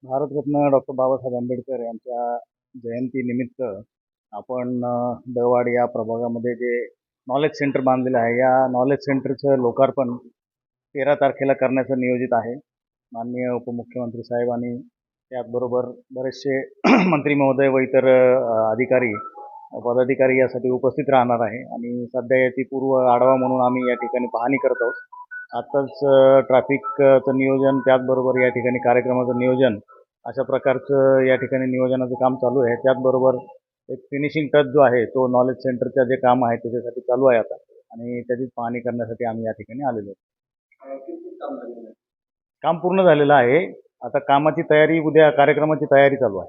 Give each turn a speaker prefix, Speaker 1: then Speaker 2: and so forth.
Speaker 1: Bharat Ratna doctor Babasaheb Ambedkar यांच्या जयंतीनिमित्त आपण दहवाड या प्रभागामध्ये जे नॉलेज सेंटर बांधलेलं आहे, या नॉलेज सेंटरचं लोकार्पण 13 तारखेला करण्याचं नियोजित आहे. माननीय उपमुख्यमंत्री साहेब आणि त्याचबरोबर बरेचसे मंत्री महोदय व इतर अधिकारी पदाधिकारी यासाठी उपस्थित राहणार आहे आणि सध्या याची पूर्व आढावा म्हणून आम्ही या ठिकाणी पाहणी करत आहोत. आत्ताच ट्रॅफिकचं नियोजन, त्याचबरोबर या ठिकाणी कार्यक्रमाचं नियोजन, अशा प्रकारचं या ठिकाणी नियोजनाचं काम चालू आहे. त्याचबरोबर एक फिनिशिंग टच जो आहे तो नॉलेज सेंटरचं जे काम आहे त्याच्यासाठी चालू आहे आता, आणि त्याचीच पाहणी करण्यासाठी आम्ही या ठिकाणी आलेलो आहोत. काम पूर्ण झालेलं आहे. आता कामाची तयारी, उद्या कार्यक्रमाची तयारी चालू आहे.